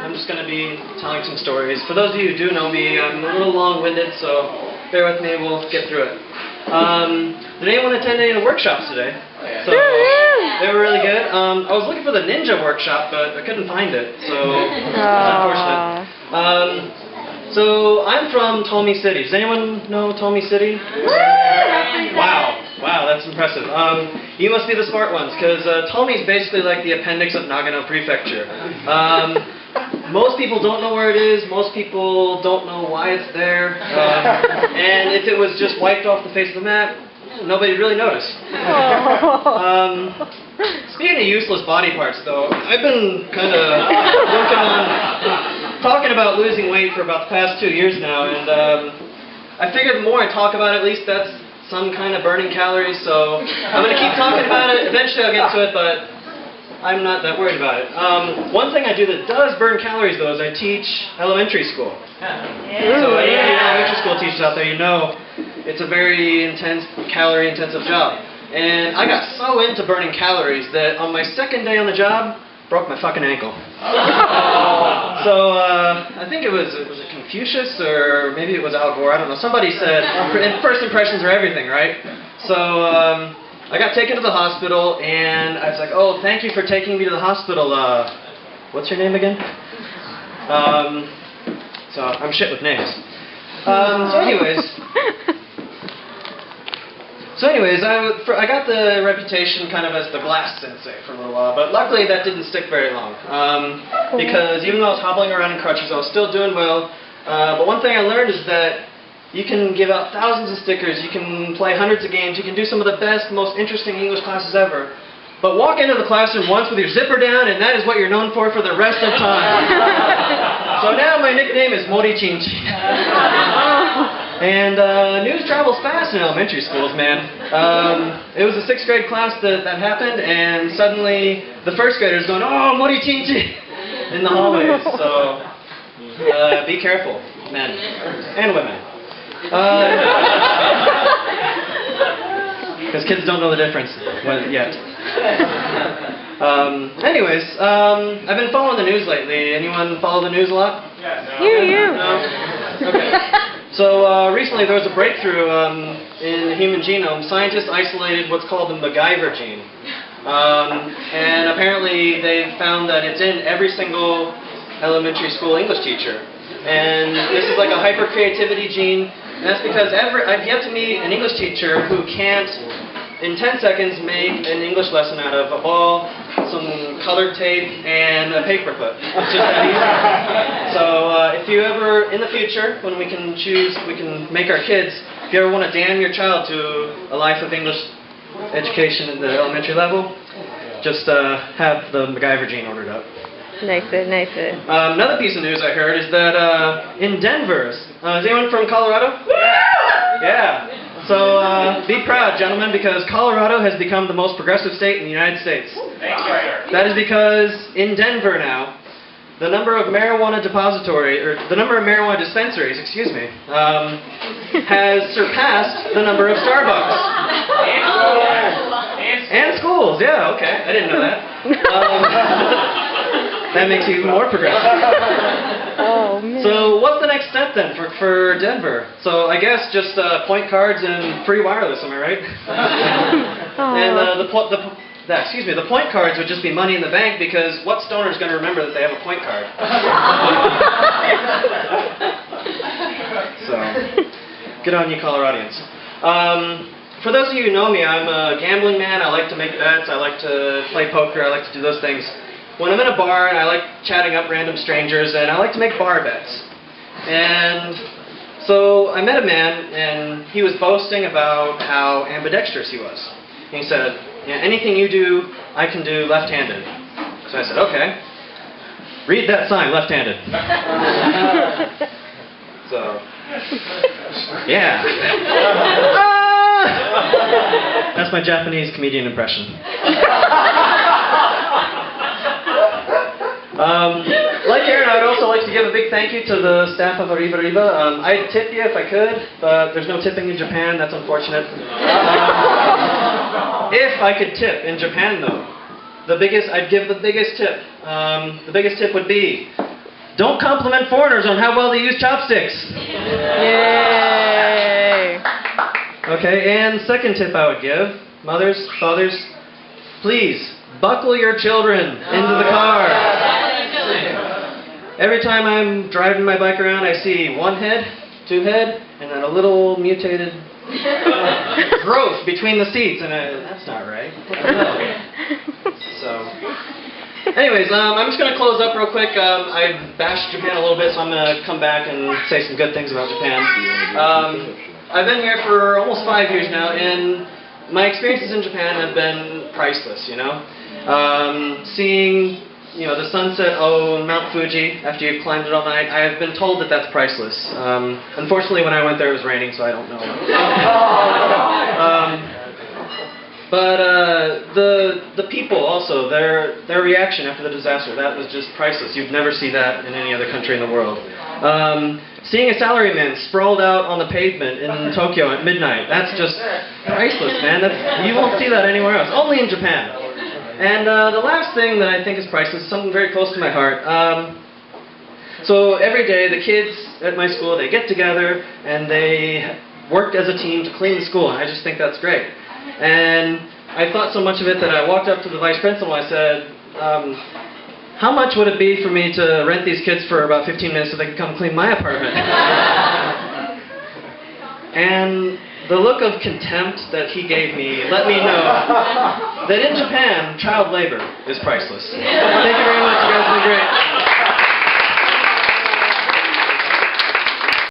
I'm just going to be telling some stories. For those of you who do know me, I'm a little long-winded, so bear with me, we'll get through it. Did anyone attend any of the workshops today? So, they were really good. I was looking for the ninja workshop, but I couldn't find it, so it's unfortunate. So, I'm from Tommy City. Does anyone know Tommy City? Wow, that's impressive. You must be the smart ones, because Tommy is basically like the appendix of Nagano Prefecture. Most people don't know where it is, most people don't know why it's there, and if it was just wiped off the face of the map, nobody really noticed. Speaking of useless body parts, though, I've been kind of working on talking about losing weight for about the past 2 years now, and I figured the more I talk about it, at least that's some kind of burning calories, so I'm going to keep talking about it. Eventually I'll get to it, but I'm not that worried about it. One thing I do that does burn calories, though, is I teach elementary school. So any of you elementary school teachers out there, you know it's a very intense, calorie-intensive job. And I got so into burning calories that on my second day on the job, broke my fucking ankle. So I think it was Confucius, or maybe it was Al Gore, I don't know. Somebody said, first impressions are everything, right? So I got taken to the hospital, and I was like, oh, thank you for taking me to the hospital. What's your name again? So I'm shit with names. So anyways, I got the reputation kind of as the glass sensei for a little while, but luckily that didn't stick very long. Because even though I was hobbling around in crutches, I was still doing well. But one thing I learned is that you can give out thousands of stickers, you can play hundreds of games, you can do some of the best, most interesting English classes ever. But walk into the classroom once with your zipper down, and that is what you're known for the rest of time. So now my nickname is Mori Chinchi. And news travels fast in elementary schools, man. It was a 6th grade class that happened, and suddenly the 1st graders going, oh, Mori Chinchi, in the hallways. So be careful, men and women. Because kids don't know the difference yet. Anyways, I've been following the news lately. Anyone follow the news a lot? Yeah, you. No? Okay. So recently there was a breakthrough in the human genome. Scientists isolated what's called the MacGyver gene. And apparently they found that it's in every single elementary school English teacher. And this is like a hyper-creativity gene. And that's because I've yet to meet an English teacher who can't, in 10 seconds, make an English lesson out of a ball, some colored tape, and a paperclip. It's just that easy. So if you ever, in the future, when we can make our kids, if you ever want to damn your child to a life of English education at the elementary level, just have the MacGyver gene ordered up. Nice. Another piece of news I heard is that in Denver, is anyone from Colorado? Yeah. So be proud, gentlemen, because Colorado has become the most progressive state in the United States. That is because in Denver now, the number of marijuana dispensaries, has surpassed the number of Starbucks. And schools, yeah, okay. I didn't know that. That makes you even more progressive. Oh, man. So what's the next step then for Denver? So I guess just point cards and free wireless, am I right? And the point cards would just be money in the bank, because what stoner is going to remember that they have a point card? So, good on you, Coloradians. For those of you who know me, I'm a gambling man. I like to make bets. I like to play poker. I like to do those things. When I'm in a bar, and I like chatting up random strangers, and I like to make bar bets. And so I met a man, and he was boasting about how ambidextrous he was. And he said, yeah, anything you do, I can do left-handed. So I said, okay. Read that sign, left-handed. So, yeah. That's my Japanese comedian impression. Like Aaron, I would also like to give a big thank you to the staff of Arriba Arriba. I'd tip you if I could, but there's no tipping in Japan. That's unfortunate. If I could tip in Japan, though, I'd give the biggest tip. The biggest tip would be don't compliment foreigners on how well they use chopsticks. Yay! Okay, and second tip I would give, mothers, fathers, please buckle your children into the car. Every time I'm driving my bike around, I see one head, two head, and then a little mutated growth between the seats, and that's not right. What the hell? So, anyways, I'm just going to close up real quick. I bashed Japan a little bit, so I'm going to come back and say some good things about Japan. I've been here for almost 5 years now, and my experiences in Japan have been priceless, you know. Seeing, you know, the sunset on Mount Fuji after you've climbed it all night, I have been told that that's priceless. Unfortunately, when I went there, it was raining, so I don't know. The people also, their reaction after the disaster, that was just priceless. You'd never see that in any other country in the world. Seeing a salaryman sprawled out on the pavement in Tokyo at midnight, that's just priceless, man. You won't see that anywhere else, only in Japan. And the last thing that I think is priceless is something very close to my heart. So every day, the kids at my school, they get together and they work as a team to clean the school, and I just think that's great. And I thought so much of it that I walked up to the vice principal and I said, how much would it be for me to rent these kids for about 15 minutes so they could come clean my apartment? And the look of contempt that he gave me let me know that in Japan, child labor is priceless. Thank you very much, you guys have been great.